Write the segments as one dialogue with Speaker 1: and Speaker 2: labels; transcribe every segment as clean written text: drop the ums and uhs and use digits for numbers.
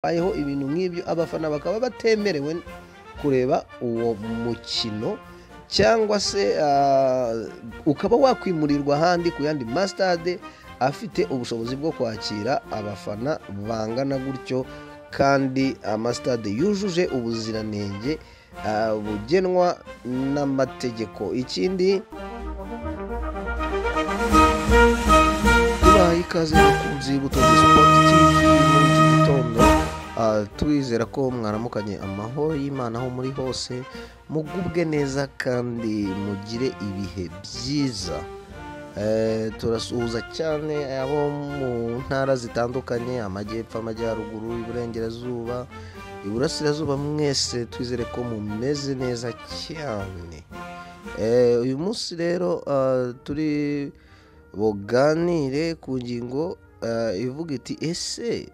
Speaker 1: habayeho ibintu nk'ibyo abafana bakaba batemerewe kureba uwo mukino cyangwa se ukaba wakwimurirwa ahandi ku yandi masitade afite ubushobozi bwo kwakira abafana bangana gutyo kandi amasitade yujuje ubuziranenge bugenwa n'amategeko. Ikindi tubaha ikaze bakunzi Butozi Sport TV muri iki gitondo, twizera ko mwaramukanye amahoro y'Imana aho muri hose, mugubwe neza kandi mugire ibihe byiza. Turasuhuza cyane abo mu ntara zitandukanye, amajyepfo, amajyaruguru, iburengerazuba, iburasirazuba, mwese twizere ko mumeze neza cyane. Uyu munsi rero turi buganire ku ngingo ivuga iti ese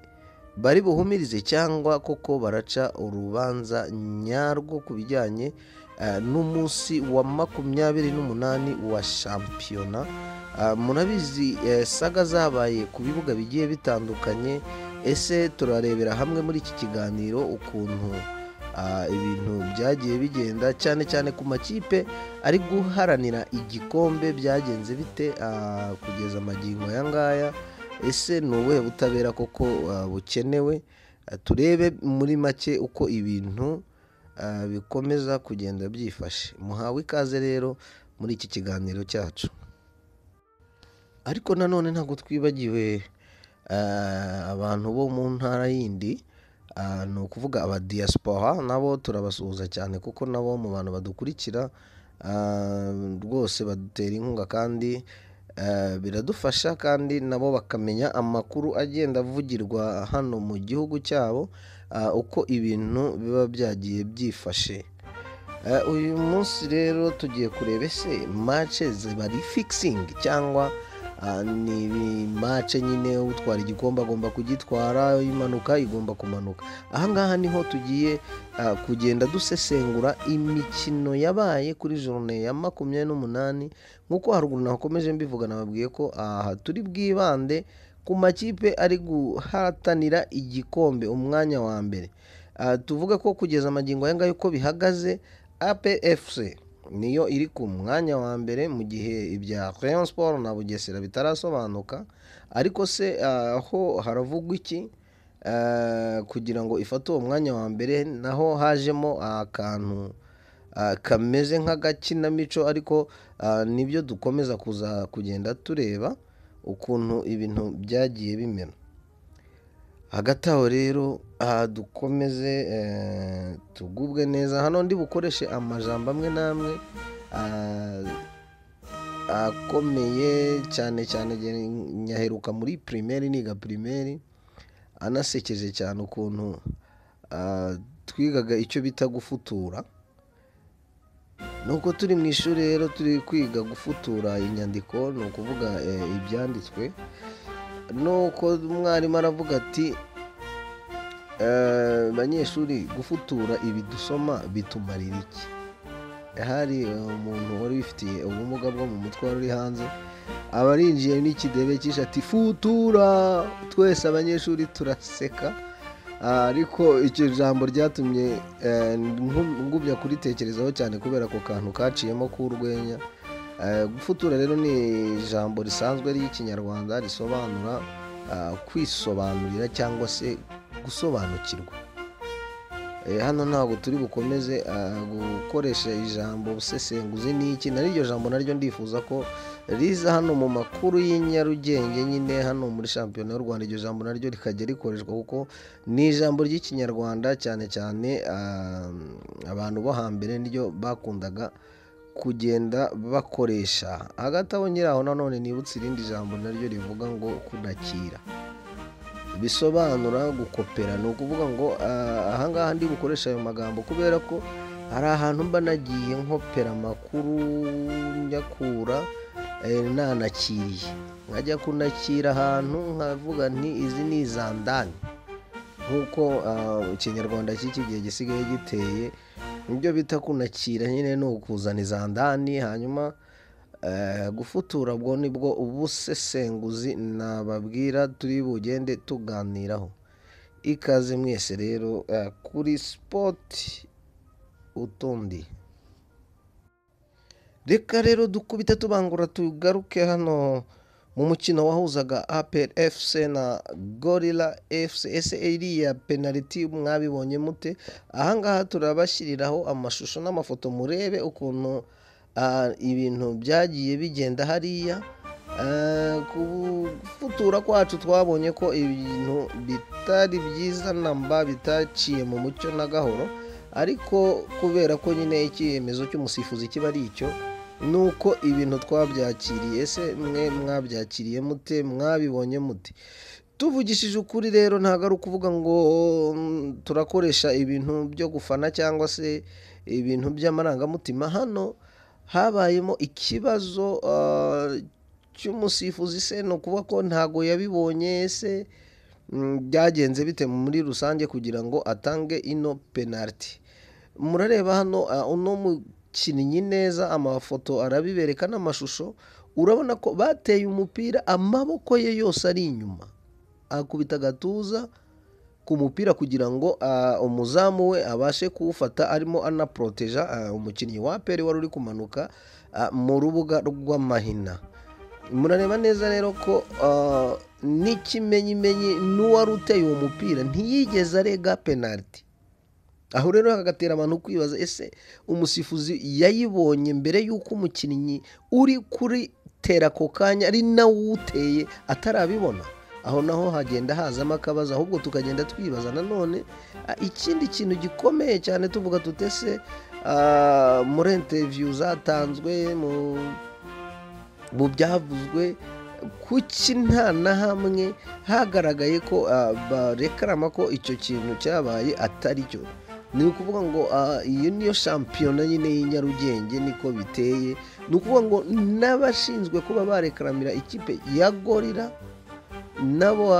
Speaker 1: bari buhumirize cyangwa koko baraca urubanza nyarwo ku bijyanye n'umunsi wa 28 wa shampiyona. Murabizi saga zabaye ku bibuga bigiye bitandukanye. Ese turarebera hamwe muri iki kiganiro ukuntu ibintu byagiye bigenda cyane cyane ku makipe ari guharanira igikombe, byagenze bite kugeza amagingo aya ngaya. Ese ni ubuhe butabera koko bukenewe? Turebe muri make uko ibintu bikomeza kugenda byifashe. Muhawe ikaze rero muri iki kiganiro cyacu. Ariko nanone ntabwo twibagiwe abantu bo mu ntara yindi, ni ukuvuga aba diaspora, nabo turabasuhuza cyane kuko nabo mu bantu badukurikira rwose badutera inkunga kandi biradufasha, kandi nabo bakamenya amakuru agenda avugirwa hano mu gihugu cyabo, uko ibintu biba byagiye byifashe. Uyu munsi rero tugiye kureba ese match bari fixing cyangwa ni match nyine utwara igikombe agomba kugitwara, imanuka igomba kumanuka. Ahangaha niho tugiye kugenda dusesengura imikino yabaye kuri journée ya 28, nkuko haruguru nakomeje mbivuga, nababwiye ko aha turi bwibande ku makipe ari guhatanira igikombe umwanya wa mbere. Tuvuga ko kugeza amagingo yanga yuko bihagaze, APFC niyo iri ku mwanya wa mbere, mu gihe ibya Rayon Sport na Bugesera bitarasobanuka. Ariko se aho haravugwa iki kugira ngo ifate uwo mwanya wa mbere? Naho hajemo akantu kameze nk'agakinamico, ariko nibyo dukomeza kuza kugenda tureba ukuntu ibintu byagiye bimera. Hagati aho rero dukomeze tugubwe neza. Hano ndi bukoreshe amajambo amwe namwe akomeye cyane cyane nyaheruka muri primaire, niga primaire, anasekeje cyane ukuntu twigaga icyo bita gufutura. Nuko turi mu ishuri rero turi kwiga gufutura inyandiko, ni ukuvuga ibyanditswe. Nuko umwarimu aravuga ati banyeshuri, gufutura ibi dusoma bitumarira iki? Hari umuntu wari wifitiye ubumuga bwo mu mutwe wari uri hanze, abarinjiye n'ikidebe cy'ishati futura, twese abanyeshuri turaseka. Ariko icyo jambo ryatumye ngubya kuritekerezaho cyane kubera ko kantu kaciyemo k'urwenya. Gufutura rero ni ijambo risanzwe ry'ikinyarwanda risobanura kwisobanurira cyangwa se gusobanukirwa. Hano ntabwo turi bukomeze gukoresha ijambo busesenguzi n'iki, nariryo jambo naryo ndifuza ko riza hano mu makuru y'Inyarugenge nyine hano muri shampiyona y'u Rwanda. Iryo jambo naryo rikajya rikoreshwa kuko ni ijambo ry'ikinyarwanda cyane cyane abantu bo hambere niryo bakundaga kugenda bakoresha. Hagati aho nyiraho nanone nibutse irindi jambo naryo rivuga ngo kunakira, bisobanura gukopera. Ni ukuvuga ngo ahangaha ndi bukoresha ayo magambo kubera ko hari ahantu mba nagiye nkopera amakuru nyakura nanakiriye, nkajya kunakira ahantu nkavuga nti izi ni izandani, nk'uko ikinyarwanda cy'iki gihe gisigaye giteye. Ibyo bita kunakira nyine ni ukuzana izandani. Hanyuma gufutura bwo nibwo ubusesenguzi nababwira turi bugende tuganiraho. ikaze mwese rero kuri Sport Utundi. Reka rero dukubite tubangura tugaruke hano mu mukino wahuzaga APR FC na Gorilla FC. Ese iriya penalty mwabibonye mute? Ahangaha turabashyiriraho amashusho n'amafoto murebe ukuntu ibintu byagiye bigenda hariya. Kufutura kwacu twabonye ko ibintu bitari byiza namba bitaciye mu mucyo na gahoro, ariko kubera ko nyine icyemezo cy'umusifuzi kiba ari icyo, nuko ibintu twabyakiriye. Ese mwe mwabyakiriye mute? Mwabibonye mute? Tuvugishije ukuri rero ntabwo ari ukuvuga ngo turakoresha ibintu byo gufana cyangwa se ibintu by'amarangamutima. Hano habayemo ikibazo cy'umusifuzi. Se ni ukuvuga ko ntago yabibonye? Se byagenze bite muri rusange kugira ngo atange ino penalty? Murareba hano uno mukinnyi neza, amafoto arabibereka n'amashusho. Urabona ko bateye umupira amaboko ye yose ari inyuma, akubita agatuza ku mupira kugira ngo umuzamu we abashe kuwufata, arimo anaproteja umukinnyi wa APR wari uri kumanuka mu rubuga rw'amahina. Murareba neza rero ko n'ikimenyimenyi n'uwari uteye uwo mupira ntiyigeze arega penalty. Aho rero hagatera abantu kwibaza, ese umusifuzi yayibonye mbere y'uko umukinnyi uri kuri tera ako kanya ari nawe uteye atarabibona? Aho naho hagenda hazamo akabazo, ahubwo tukagenda twibaza nanone ikindi kintu gikomeye cyane, tuvuga tutese muri interview zatanzwe mu byavuzwe, kuki nta na hamwe hagaragaye ko barekarama ko icyo kintu cyabaye atari cyo? Ni ukuvuga ngo iyo niyo shampiyona nyine y'inyarugenge, niko biteye. Ni ukuvuga ngo n'abashinzwe kuba barekaramira ikipe ya Gorilla nabo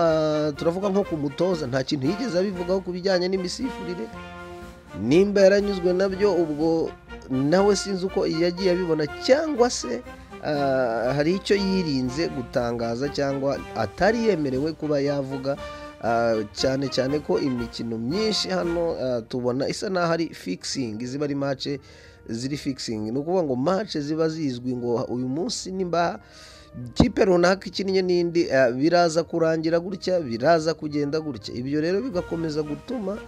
Speaker 1: turavuga nko ku mutoza, nta kintu yigeze abivugaho ku bijyanye n'imisifurire. Nimba yaranyuzwe nabyo, ubwo nawe sinzi uko yagiye abibona, cyangwa se hari icyo yirinze gutangaza cyangwa atari yemerewe kuba yavuga. Cyane cyane ko imikino myinshi hano tubona isa n'aho ari fixing, ziba ari match ziri fixing. Ni ukuvuga ngo match ziba zizwi ngo uyu munsi nimba kipe runaka ikinnye n'indi biraza kurangira gutya, biraza kugenda gutya. Ibyo rero bigakomeza gutuma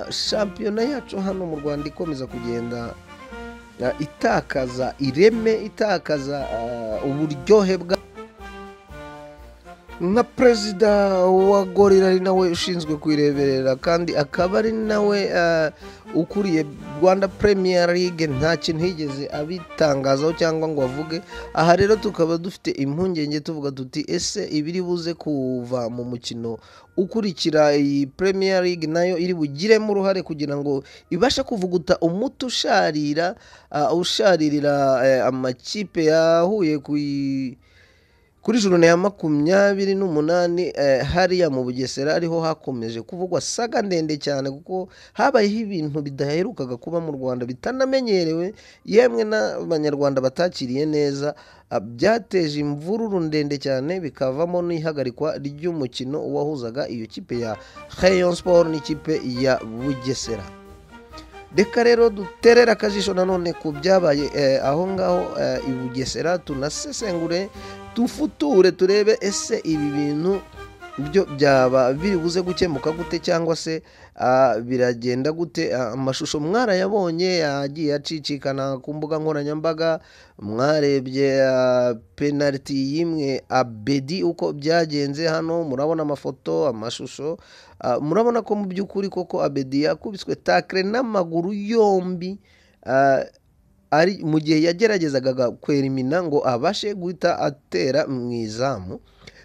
Speaker 1: shampiyona yacu hano mu Rwanda ikomeza kugenda itakaza ireme, itakaza uburyohe bwa. Nka perezida wa Gorilla ari nawe ushinzwe kwireberera kandi akaba ari nawe ukuriye Rwanda Premier League, nta kintu higeze abitangazaho cyangwa ngo avuge. Aha rero tukaba dufite impungenge tuvuga tuti, ese ibiri buze kuva mu mukino ukurikira iyi Premier League nayo iri bugiremo uruhare kugira ngo ibashe kuvuguta umuti usharirira amakipe yahuye kuri jurune ya 28 hariya mu Bugesera, ariho hakomeje kuvugwa saga ndende cyane, kuko habayeho ibintu bidaherukaga kuba mu Rwanda bitanamenyerewe, yemwe n'abanyarwanda batakiriye neza. Byateje imvururu ndende cyane, bikavamo n'ihagarikwa ry'umukino wahuzaga iyo kipe ya Rayon Sport n'ikipe ya Bugesera. Reka rero duterera akajisho nanone ku byabaye aho ngaho i Bugesera, tunasesengure tufuture turebe ese ibi bintu byo byaba biri buze gukemuka gute, cyangwa se biragenda gute. Amashusho mwarayabonye yagiye acicikana ku mbuga nkoranyambaga, mwarebye penalty yimwe Abedi uko byagenze. Hano murabona amafoto, amashusho, murabona ko mu by'ukuri koko Abedi yakubiswe tackle n'amaguru yombi, ari mu gihe yageragezaga kwerimina ngo abashe guhita atera mu izamu.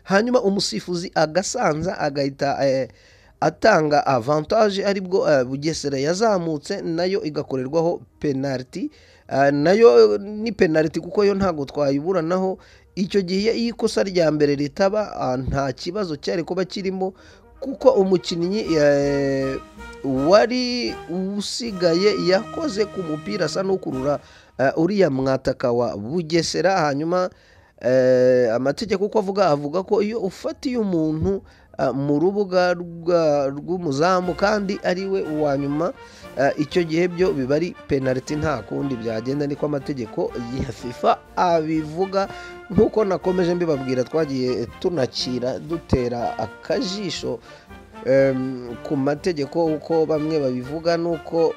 Speaker 1: Hanyuma umusifuzi agasanza agahita atanga avantage, aribwo Bugesera yazamutse nayo igakorerwaho penalty. Nayo ni penalty kuko yo ntago twayiburanaho. Icyo gihe ikosa rya mbere ritaba nta kibazo cyari kuba kirimo, kuko umukinnyi wari usigaye yakoze ku mupira asa n'ukurura uriya mwataka wa Bugesera. Hanyuma amategeko uko avuga ko iyo ufatiye umuntu mu rubuga rw'umuzamu kandi ari we uwa nyuma, icyo gihe byo biba ari penaliti, nta kundi byagenda, niko amategeko ya FIFA abivuga. Nk'uko nakomeje mbibabwira, twagiye tunakira dutera akajisho ku mategeko uko bamwe babivuga n'uko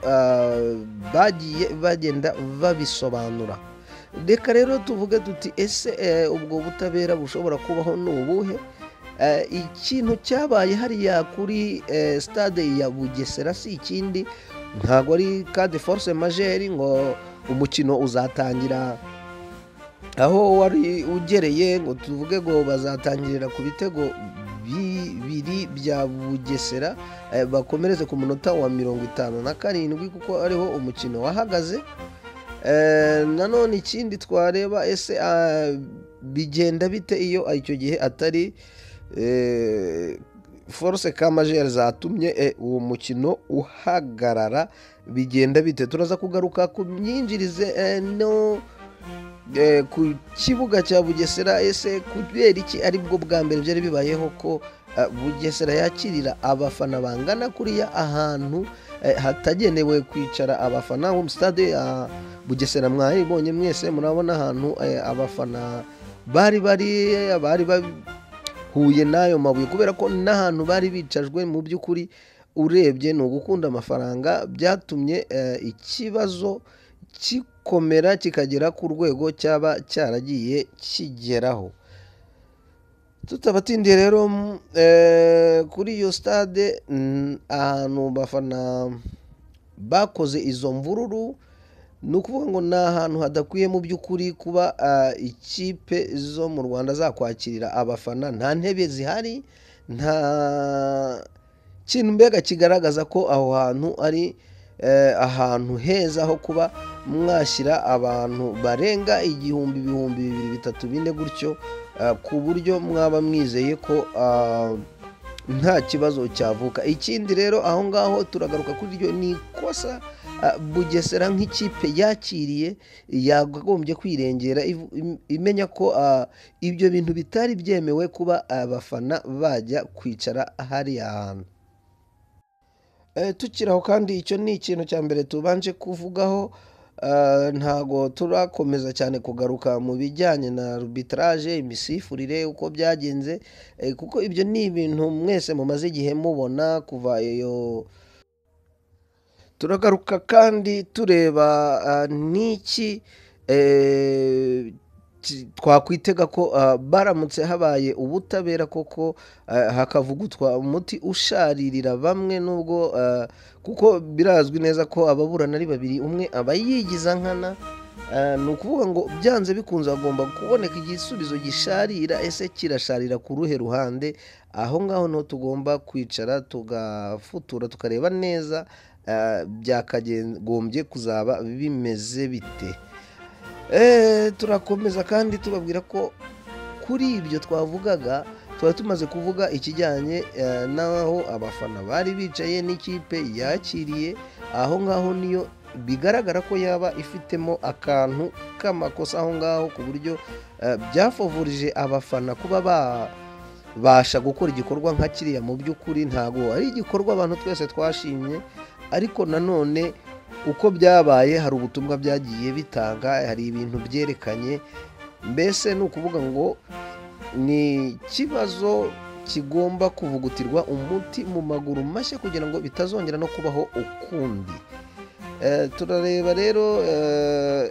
Speaker 1: bagiye bagenda babisobanura. Reka rero tuvuge tuti ese ubwo butabera bushobora kubaho ni ubuhe? Ikintu cyabaye hariya kuri stade ya Bugesera si ikindi, ntabwo ari cas de force majeure ngo umukino uzatangira aho wari ugereye, ngo tuvuge ngo bazatangirira ku bitego bibiri bya Bugesera bakomereze ku munota wa 57 kuko ariho umukino wahagaze. Nanone ikindi twareba, ese bigenda bite iyo icyo gihe atari force majeure zatumye uwo mukino uhagarara, bigenda bite? Turaza kugaruka ku myinjirize no ku kibuga cya Bugesera. Ese kubera iki ari bwo bwa mbere byari bibayeho ko Bugesera yakirira abafana bangana kuriya ahantu hatagenewe kwicara abafana? Home stade ya Bugesera mwayibonye mwese, murabona ahantu abafana bari bahuye n'ayo mabuye, kubera ko n'ahantu bari bicajwe mu by'ukuri urebye ni ugukunda amafaranga, byatumye ikibazo kikomera kikagera ku rwego cyaba cyaragiye kigeraho. Tutabatindiye rero kuri iyo stade, ahantu bafana bakoze izo mvururu, ni ukuvuga ngo ni ahantu hadakwiye mu by'ukuri kuba ikipe zo mu Rwanda zakwakirira abafana. Nta ntebe zihari, nta kintu mbega kigaragaza ko aho hantu ari ahantu heza ho kuba mwashyira abantu barenga igihumbi, ibihumbi 2, 3, 4 gutyo, ku buryo mwaba mwizeye ko nta kibazo cyavuka. Ikindi rero aho ngaho turagaruka kuri ryo, ni ikosa Bugesera nk'ikipe yakiriye yagombye kwirengera, imenya ko ibyo bintu bitari byemewe kuba abafana bajya kwicara hariya hantu. Tukiraho kandi, icyo ni ikintu cya mbere tubanje kuvugaho. Ntago turakomeza cyane kugaruka mu bijyanye na arbitrage, imisifurire uko byagenze, kuko ibyo ni ibintu mwese mumaze igihe mubona kuva iyo. Turagaruka kandi tureba n'iki twakwitega ko baramutse habaye ubutabera koko hakavugutwa umuti usharirira bamwe, nubwo kuko birazwi neza ko ababurana ari babiri, umwe aba yigiza nkana. Ni ukuvuga ngo byanze bikunze hagomba kuboneka igisubizo gisharira. Ese kirasharira ku ruhe ruhande? Aho ngaho niho tugomba kwicara tugafutura tukareba neza byakagombye kuzaba bimeze bite. Turakomeza kandi tubabwira ko kuri ibyo twavugaga, tuba tumaze kuvuga ikijyanye n'aho abafana bari bicaye n'ikipe yakiriye. Aho ngaho niyo bigaragara ko yaba ifitemo akantu k'amakosa aho ngaho, ku buryo byafavurije abafana kuba babasha gukora igikorwa nka kiriya. Mu by'ukuri ntabwo ari igikorwa abantu twese twashimye, ariko nanone uko byabaye hari ubutumwa byagiye bitanga, hari ibintu byerekanye. Mbese ni ukuvuga ngo ni ikibazo kigomba kuvugutirwa umuti mu maguru mashya kugira ngo bitazongera no kubaho ukundi. Turareba rero,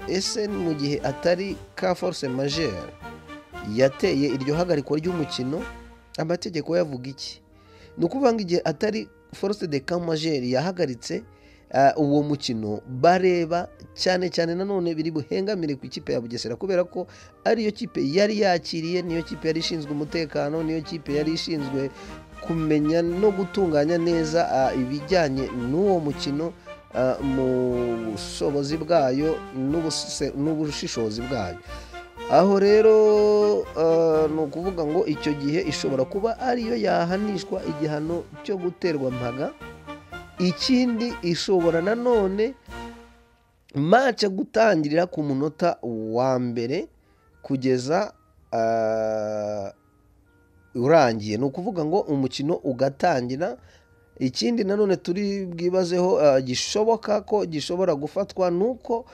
Speaker 1: ese mu gihe atari ka force majeure yateye iryo hagarikwa ry'umukino, amategeko yavuga iki? Ni ukuvuga ngo igihe atari force de cas majeure yahagaritse uwo mukino, bareba cyane cyane nanone biri buhengamire ku ikipe ya Bugesera, kubera ko ariyo kipe yari yakiriye, niyo kipe yari ishinzwe umutekano, niyo kipe yari ishinzwe kumenya no gutunganya neza ibijyanye n'uwo mukino mu bushobozi bwayo n'ubushishozi bwayo. Aho rero ni ukuvuga ngo icyo gihe ishobora kuba ariyo yahanishwa igihano cyo guterwa mpaga. Ikindi, ishobora nanone match gutangirira ku munota wa mbere kugeza urangiye, ni ukuvuga ngo umukino ugatangira. Ikindi nanone turi bwibazeho gishoboka ko gishobora gufatwa nuko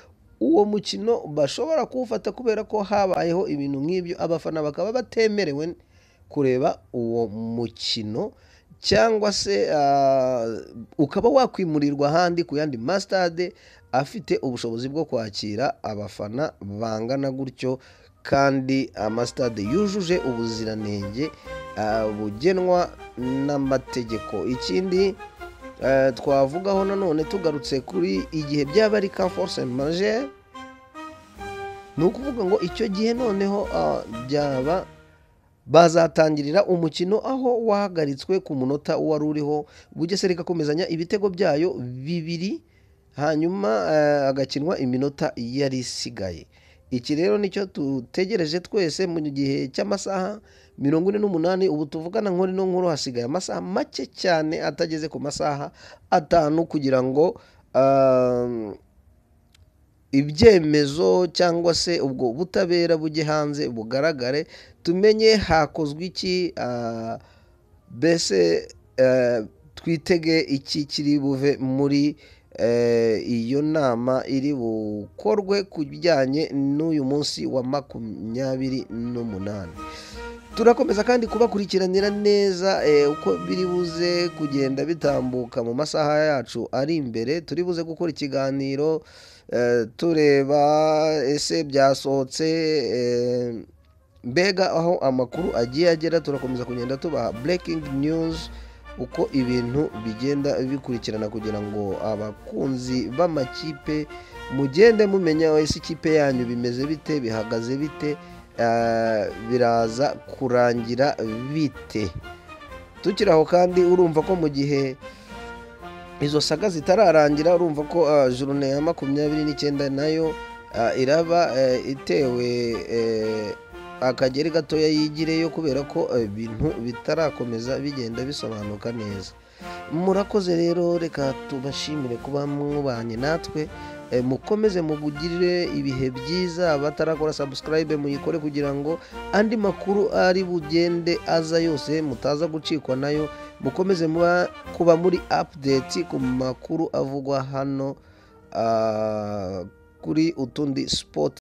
Speaker 1: uwo mukino bashobora kuwufata kubera ko habayeho ibintu nk'ibyo, abafana bakaba batemerewe kureba uwo mukino, cyangwa se ukaba wakwimurirwa ahandi ku yandi masitade afite ubushobozi bwo kwakira abafana bangana gutyo, kandi amasitade yujuje ubuziranenge bugenwa n'amategeko. Ikindi twavugaho nanone tugarutse kuri igihe byaba ari ka force majeure, ni ukuvuga ngo icyo gihe noneho byaba bazatangirira umukino aho wahagaritswe ku munota wari uriho, Bugesera igakomezanya ibitego byayo 2, hanyuma agakinwa iminota yari isigaye. Iki rero nicyo tutegereje twese mu gihe cy'amasaha 48. Ubu tuvugana nkuru hasigaye amasaha make cyane atageze ku masaha 5 kugira ngo ibyemezo cyangwa se ubwo butabera bujye hanze bugaragare, tumenye hakozwe iki, mbese twitege iki kiri buve muri iyo nama iri bukorwe ku bijyanye n'uyu munsi wa 28. Turakomeza kandi kubakurikiranira neza uko biri buze kugenda bitambuka mu masaha yacu ari imbere. Turi buze gukora ikiganiro tureba ese byasohotse, mbega aho amakuru agiye agera. Turakomeza kugenda tubaha breaking news uko ibintu bigenda bikurikirana, kugira ngo abakunzi b'amakipe mugende mumenya ese ikipe yanyu bimeze bite, bihagaze bite, biraza kurangira bite. Tukiraho kandi urumva ko mu gihe izo saga zitararangira, urumva ko journée ya 29 nayo iraba itewe akageri gatoya yigireyo, kubera ko ibintu bitarakomeza bigenda bisobanuka neza. Murakoze rero, reka tubashimire kuba mwubanye natwe, mukomeze mubugirire ibihe byiza. Abatarakora subscribe muyikore kugira ngo andi makuru ari bugende aza yose mutaza gucikwa nayo. Mukomeze kuba muri update ku makuru avugwa hano kuri Utundi Sport.